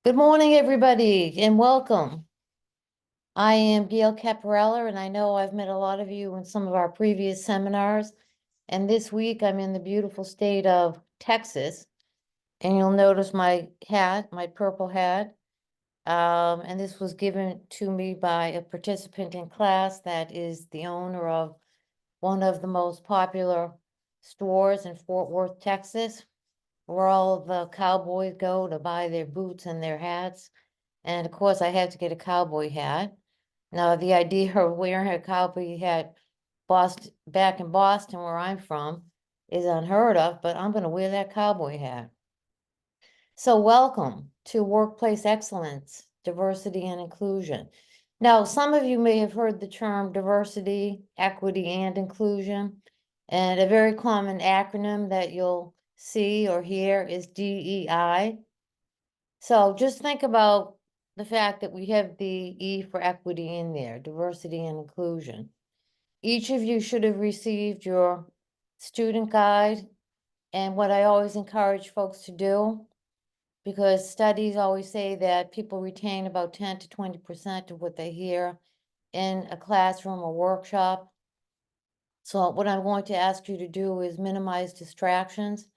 Good morning, everybody, and welcome. I am Gail Caparella, and I know I've met a lot of you in some of our previous seminars. And this week I'm in the beautiful state of Texas. And you'll notice my hat, my purple hat. And this was given to me by a participant in class that is the owner of one of the most popular stores in Fort Worth, Texas, where all the cowboys go to buy their boots and their hats. And of course, I had to get a cowboy hat. Now, the idea of wearing a cowboy hat back in Boston, where I'm from, is unheard of, but I'm going to wear that cowboy hat. So welcome to Workplace Excellence, Diversity and Inclusion. Now, some of you may have heard the term diversity, equity, and inclusion, and a very common acronym that you'll see or hear is DEI. So just think about the fact that we have the E for equity in there, diversity and inclusion. Each of you should have received your student guide, and what I always encourage folks to do, because studies always say that people retain about 10 to 20% of what they hear in a classroom or workshop. So what I'm going to ask you to do is minimize distractions.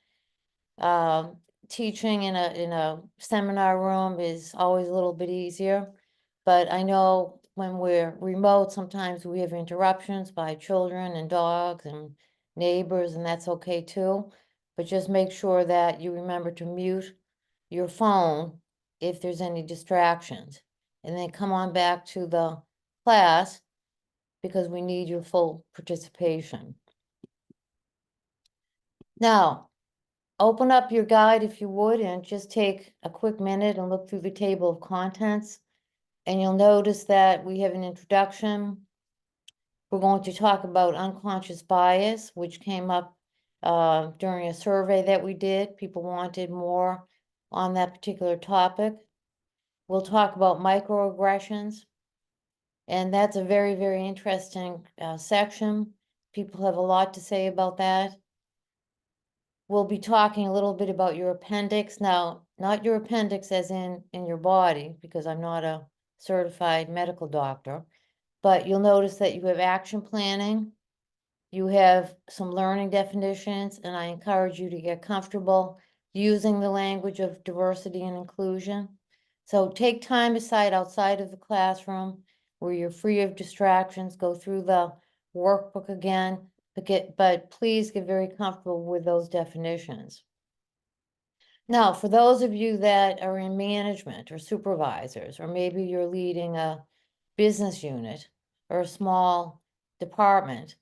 Teaching in a seminar room is always a little bit easier, but I know when we're remote, sometimes we have interruptions by children and dogs and neighbors, and that's okay too. But just make sure that you remember to mute your phone if there's any distractions, and then come on back to the class because we need your full participation. Now, open up your guide if you would, and just take a quick minute and look through the table of contents. And you'll notice that we have an introduction. We're going to talk about unconscious bias, which came up during a survey that we did. People wanted more on that particular topic. We'll talk about microaggressions, and that's a very, very interesting section. People have a lot to say about that. We'll be talking a little bit about your appendix. Now, not your appendix as in your body, because I'm not a certified medical doctor, but you'll notice that you have action planning. You have some learning definitions, and I encourage you to get comfortable using the language of diversity and inclusion. So take time aside outside of the classroom where you're free of distractions. Go through the workbook again, but please get very comfortable with those definitions. Now, for those of you that are in management or supervisors, or maybe you're leading a business unit or a small department,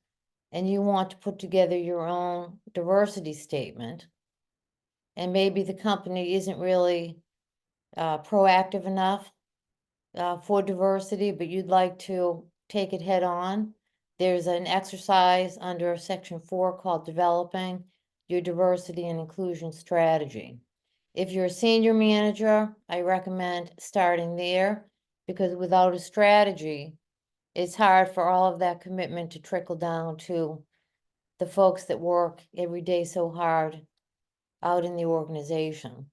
and you want to put together your own diversity statement, and maybe the company isn't really proactive enough for diversity, but you'd like to take it head on, there's an exercise under section 4 called Developing Your Diversity and Inclusion Strategy. If you're a senior manager, I recommend starting there, because without a strategy, it's hard for all of that commitment to trickle down to the folks that work every day so hard out in the organization.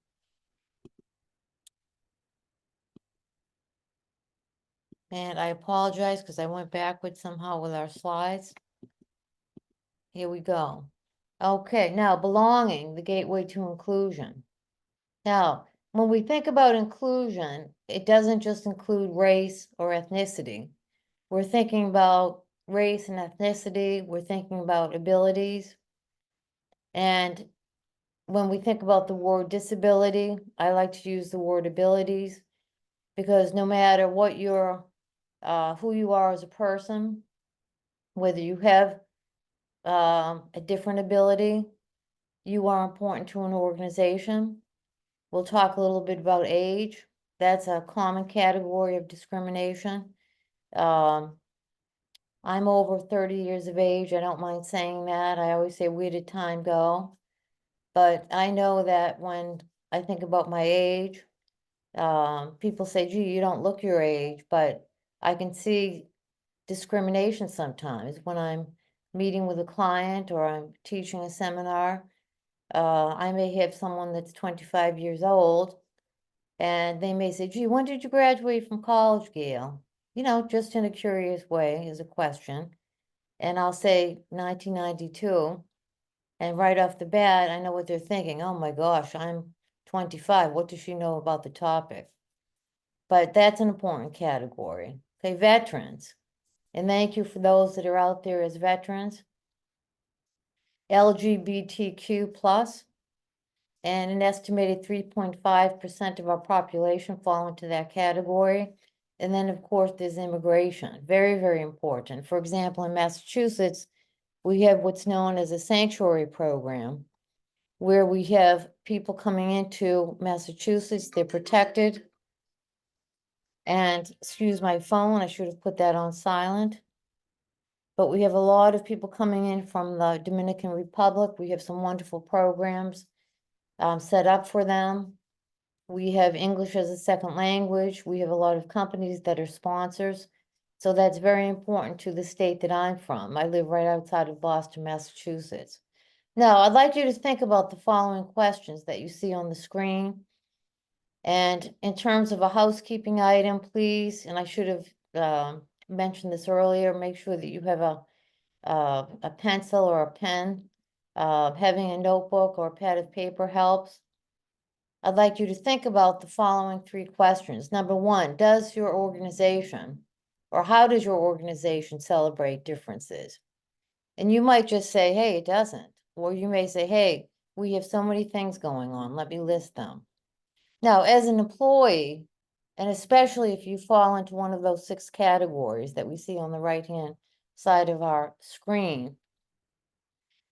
And I apologize because I went backwards somehow with our slides. Here we go. Okay, now belonging, the gateway to inclusion. Now, when we think about inclusion, it doesn't just include race or ethnicity. We're thinking about race and ethnicity, we're thinking about abilities. And when we think about the word disability, I like to use the word abilities, because no matter what who you are as a person, whether you have a different ability, you are important to an organization. We'll talk a little bit about age. That's a common category of discrimination. I'm over 30 years of age. I don't mind saying that. I always say, where did time go? But I know that when I think about my age, people say, gee, you don't look your age, but I can see discrimination sometimes when I'm meeting with a client or I'm teaching a seminar. I may have someone that's 25 years old, And they may say, gee, when did you graduate from college, Gail? You know, just in a curious way as a question. And I'll say 1992. And right off the bat, I know what they're thinking. Oh my gosh, I'm 25. What does she know about the topic? But that's an important category. Okay, veterans. And thank you for those that are out there as veterans. LGBTQ plus, and an estimated 3.5% of our population fall into that category. And then, of course, there's immigration, very, very important. For example, in Massachusetts, we have what's known as a sanctuary program, where we have people coming into Massachusetts, they're protected. And excuse my phone, I should have put that on silent. But we have a lot of people coming in from the Dominican Republic. We have some wonderful programs set up for them. We have English as a second language. We have a lot of companies that are sponsors. So that's very important to the state that I'm from. I live right outside of Boston, Massachusetts. Now, I'd like you to think about the following questions that you see on the screen. And in terms of a housekeeping item, please, and I should have mentioned this earlier, make sure that you have a pencil or a pen. Having a notebook or a pad of paper helps. I'd like you to think about the following 3 questions. Number 1, does your organization, or how does your organization celebrate differences? And you might just say, hey, it doesn't. Or you may say, hey, we have so many things going on. Let me list them. Now, as an employee, and especially if you fall into one of those 6 categories that we see on the right-hand side of our screen,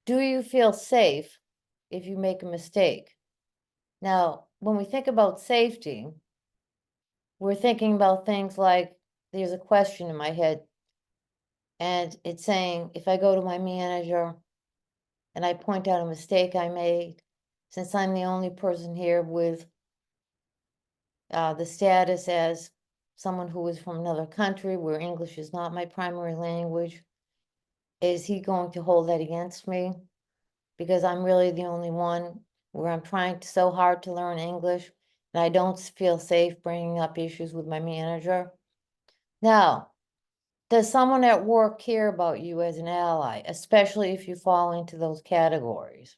do you feel safe if you make a mistake? Now, when we think about safety, we're thinking about things like, there's a question in my head, and it's saying, if I go to my manager and I point out a mistake I made, since I'm the only person here with the status as someone who is from another country where English is not my primary language, is he going to hold that against me? Because I'm really the only one where I'm trying so hard to learn English, and I don't feel safe bringing up issues with my manager. Now, does someone at work care about you as an ally, especially if you fall into those categories?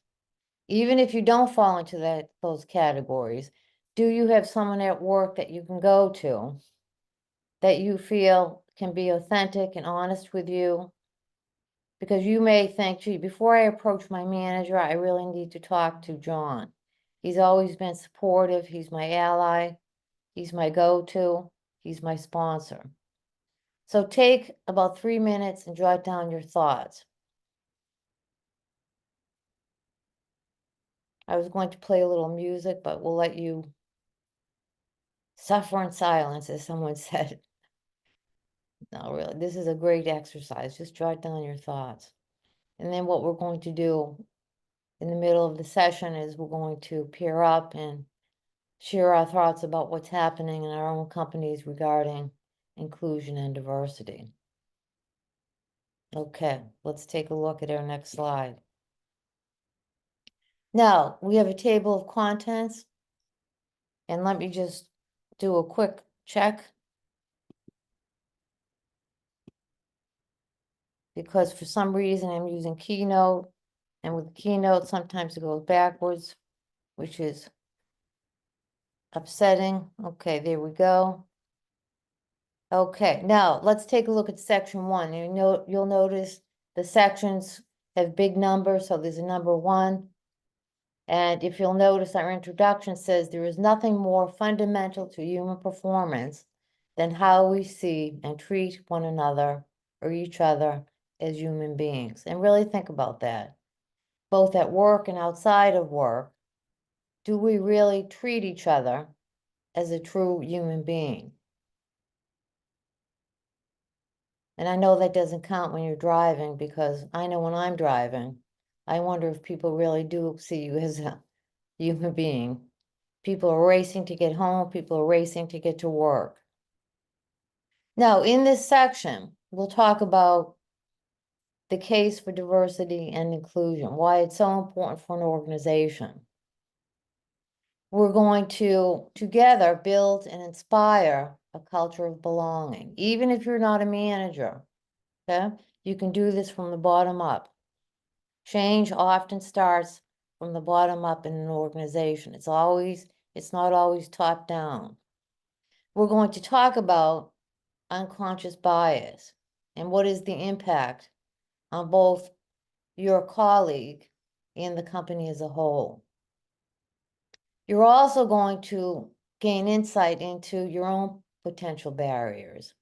Even if you don't fall into those categories, do you have someone at work that you can go to that you feel can be authentic and honest with you? Because you may think, gee, before I approach my manager, I really need to talk to John. He's always been supportive. He's my ally. He's my go-to. He's my sponsor. So take about 3 minutes and jot down your thoughts. I was going to play a little music, but we'll let you suffer in silence, as someone said. No, really, this is a great exercise. Just jot down your thoughts. And then what we're going to do in the middle of the session is we're going to pair up and share our thoughts about what's happening in our own companies regarding inclusion and diversity. Okay, let's take a look at our next slide. Now, we have a table of contents. And let me just do a quick check. Because for some reason I'm using Keynote, and with Keynote, sometimes it goes backwards, which is upsetting. Okay, there we go. Okay, now let's take a look at section 1. You'll notice the sections have big numbers, so there's a number 1. And if you'll notice, our introduction says there is nothing more fundamental to human performance than how we see and treat one another or each other as human beings. And really think about that. Both at work and outside of work, do we really treat each other as a true human being? And I know that doesn't count when you're driving, because I know when I'm driving, I wonder if people really do see you as a human being. People are racing to get home. People are racing to get to work. Now, in this section, we'll talk about the case for diversity and inclusion, why it's so important for an organization. we're going to together build and inspire a culture of belonging, even if you're not a manager. Okay, you can do this from the bottom up. Change often starts from the bottom up in an organization. It's not always top down. We're going to talk about unconscious bias and what is the impact on both your colleague and the company as a whole. You're also going to gain insight into your own potential barriers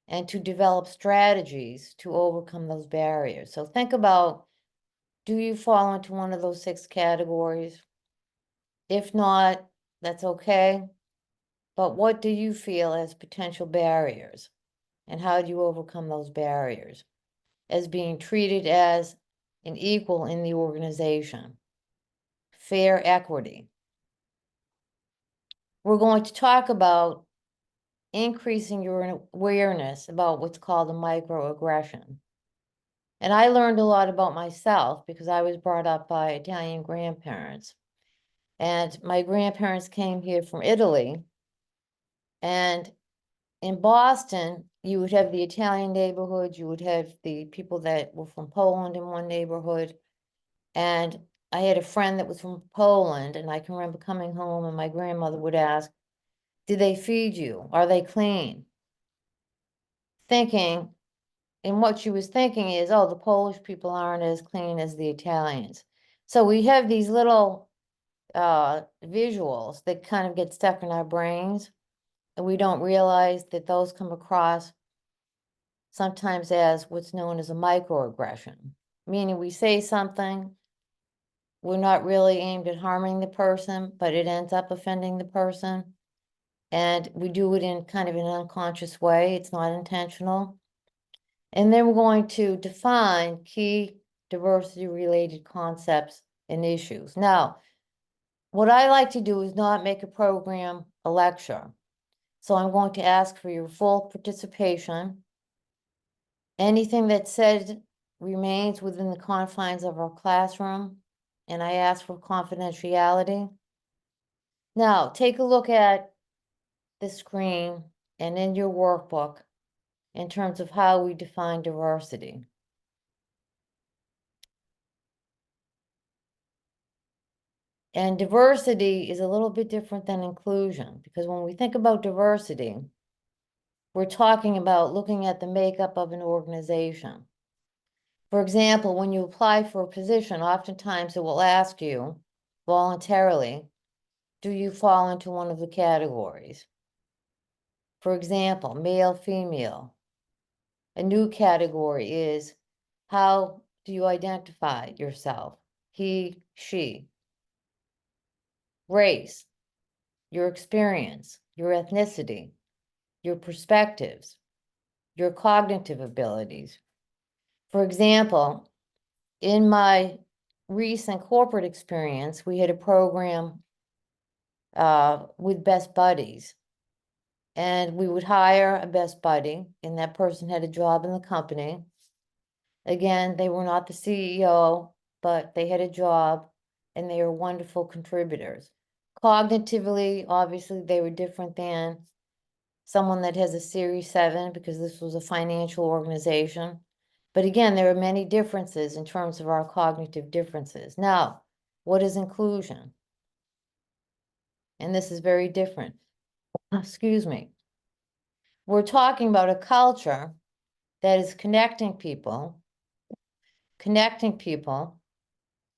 and to develop strategies to overcome those barriers. So think about, do you fall into one of those 6 categories? If not, that's okay. But what do you feel as potential barriers? And how do you overcome those barriers? As being treated as an equal in the organization. Fair equity. We're going to talk about increasing your awareness about what's called a microaggression. And I learned a lot about myself because I was brought up by Italian grandparents. And my grandparents came here from Italy. And in Boston, you would have the Italian neighborhood, you would have the people that were from Poland in one neighborhood. And I had a friend that was from Poland, and I can remember coming home and my grandmother would ask, "Did they feed you? Are they clean?" Thinking, and what she was thinking is, oh, the Polish people aren't as clean as the Italians. So we have these little visuals that kind of get stuck in our brains, and we don't realize that those come across sometimes as what's known as a microaggression, meaning we say something, we're not really aimed at harming the person, but it ends up offending the person. And we do it in kind of an unconscious way. It's not intentional. And then we're going to define key diversity-related concepts and issues. Now, what I like to do is not make a program a lecture. So I'm going to ask for your full participation. Anything that's said remains within the confines of our classroom, and I ask for confidentiality. Now, take a look at the screen and in your workbook in terms of how we define diversity. And diversity is a little bit different than inclusion, because when we think about diversity, we're talking about looking at the makeup of an organization. For example, when you apply for a position, oftentimes it will ask you voluntarily, do you fall into one of the categories? For example, male, female. A new category is, how do you identify yourself? He, she. Race, your experience, your ethnicity, your perspectives, your cognitive abilities. For example, in my recent corporate experience, we had a program with Best Buddies. And we would hire a best buddy, and that person had a job in the company. Again, they were not the CEO, but they had a job and they were wonderful contributors. Cognitively, obviously, they were different than someone that has a Series 7 because this was a financial organization. But again, there are many differences in terms of our cognitive differences. Now, what is inclusion? And this is very different. Excuse me. We're talking about a culture that is connecting people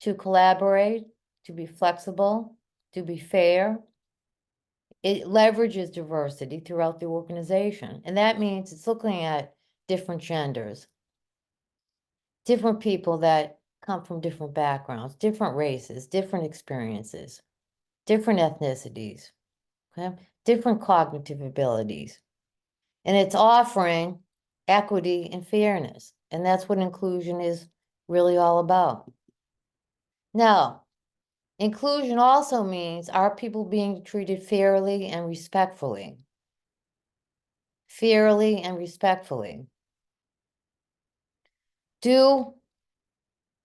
to collaborate, to be flexible, to be fair. It leverages diversity throughout the organization. And that means it's looking at different genders, different people that come from different backgrounds, different races, different experiences, different ethnicities, okay? Different cognitive abilities. And it's offering equity and fairness. And that's what inclusion is really all about. Now, inclusion also means, are people being treated fairly and respectfully? Fairly and respectfully. Do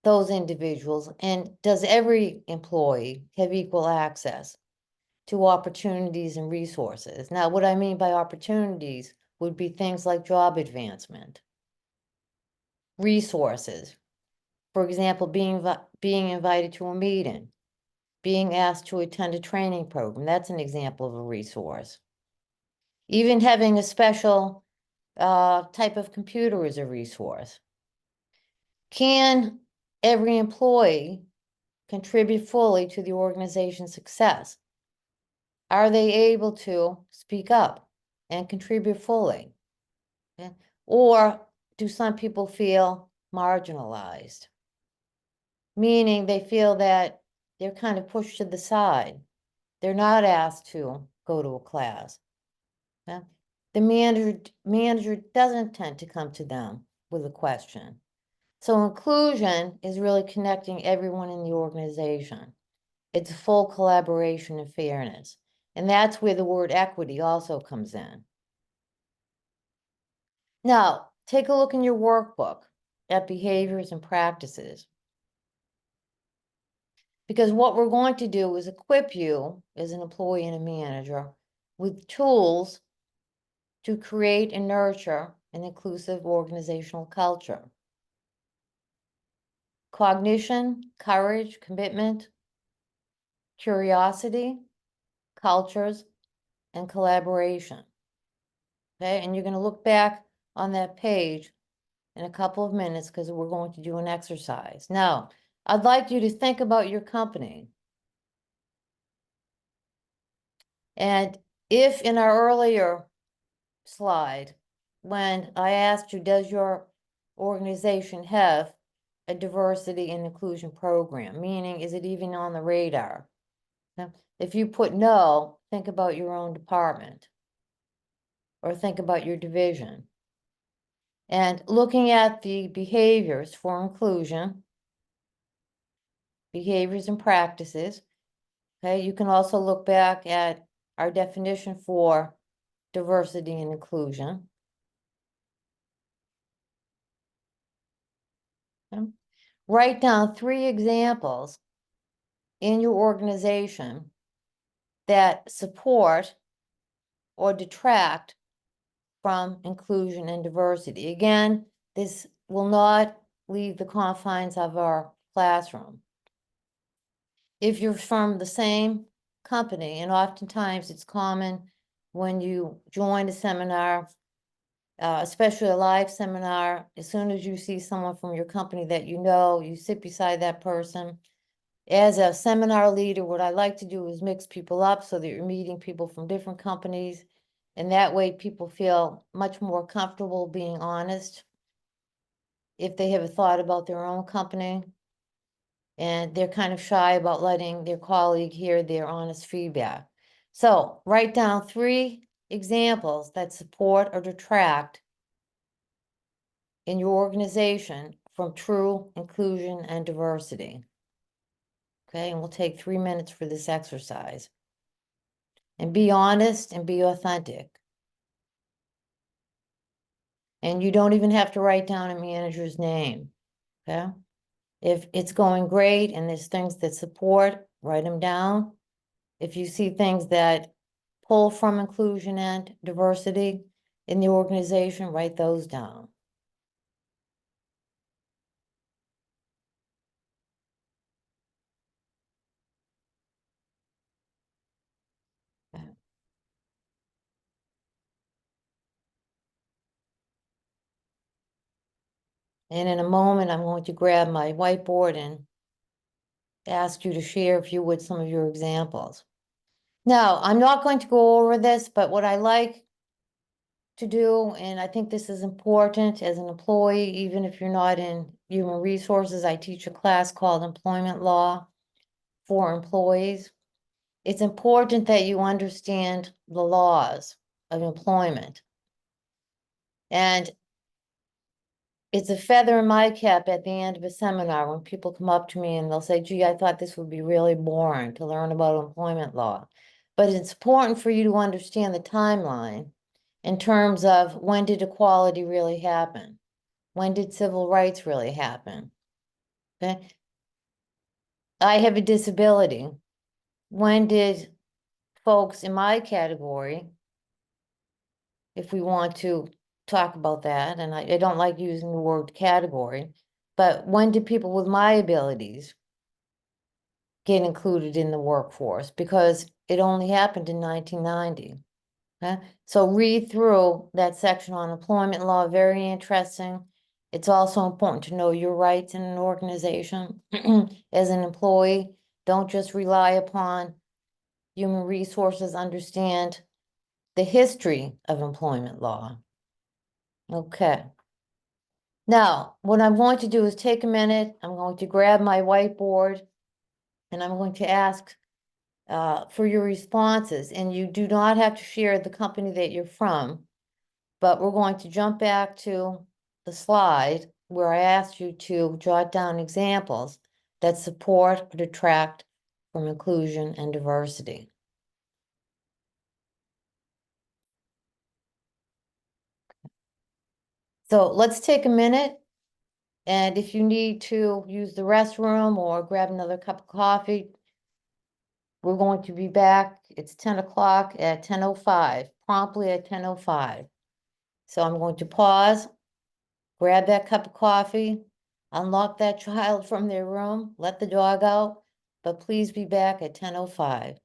those individuals, and does every employee have equal access to opportunities and resources. Now, what I mean by opportunities would be things like job advancement, resources. For example, being invited to a meeting, being asked to attend a training program. That's an example of a resource. Even having a special type of computer is a resource. Can every employee contribute fully to the organization's success? Are they able to speak up and contribute fully? Okay? Or do some people feel marginalized? Meaning they feel that they're kind of pushed to the side. They're not asked to go to a class. Okay? The manager doesn't tend to come to them with a question. So inclusion is really connecting everyone in the organization. It's full collaboration and fairness. And that's where the word equity also comes in. Now, take a look in your workbook at behaviors and practices. Because what we're going to do is equip you as an employee and a manager with tools to create and nurture an inclusive organizational culture. Cognition, courage, commitment, curiosity, cultures, and collaboration. Okay, and you're going to look back on that page in a couple of minutes because we're going to do an exercise. Now, I'd like you to think about your company. And if in our earlier slide, when I asked you, does your organization have a diversity and inclusion program? Meaning, is it even on the radar? Now, if you put no, think about your own department or think about your division. And looking at the behaviors for inclusion, behaviors and practices, okay, you can also look back at our definition for diversity and inclusion. Okay. Write down 3 examples in your organization that support or detract from inclusion and diversity. Again, this will not leave the confines of our classroom. If you're from the same company, and oftentimes it's common when you join a seminar, especially a live seminar, as soon as you see someone from your company that you know, you sit beside that person. As a seminar leader, what I like to do is mix people up so that you're meeting people from different companies. And that way people feel much more comfortable being honest if they have a thought about their own company. And they're kind of shy about letting their colleague hear their honest feedback. So write down 3 examples that support or detract in your organization from true inclusion and diversity. Okay, and we'll take 3 minutes for this exercise. And be honest and be authentic. And you don't even have to write down a manager's name, okay? If it's going great and there's things that support, write them down. If you see things that pull from inclusion and diversity in the organization, write those down. Okay. And in a moment, I'm going to grab my whiteboard and ask you to share, if you would, some of your examples. Now, I'm not going to go over this, but what I like to do, and I think this is important as an employee, even if you're not in human resources, I teach a class called Employment Law for employees. It's important that you understand the laws of employment. And it's a feather in my cap at the end of a seminar when people come up to me and they'll say, gee, I thought this would be really boring to learn about employment law. But it's important for you to understand the timeline in terms of when did equality really happen? When did civil rights really happen? Okay. I have a disability. When did folks in my category, if we want to talk about that, and I don't like using the word category, but when do people with my abilities get included in the workforce? Because it only happened in 1990. Okay, so read through that section on employment law, very interesting. It's also important to know your rights in an organization as an employee. Don't just rely upon human resources, understand the history of employment law. Okay. Now, what I'm going to do is take a minute, I'm going to grab my whiteboard, and I'm going to ask for your responses, and you do not have to share the company that you're from, but we're going to jump back to the slide where I asked you to jot down examples that support or detract from inclusion and diversity. So let's take a minute, and if you need to use the restroom or grab another cup of coffee, we're going to be back. It's 10 o'clock at 10:05, promptly at 10:05. So I'm going to pause, grab that cup of coffee, unlock that child from their room, let the dog out, but please be back at 10:05.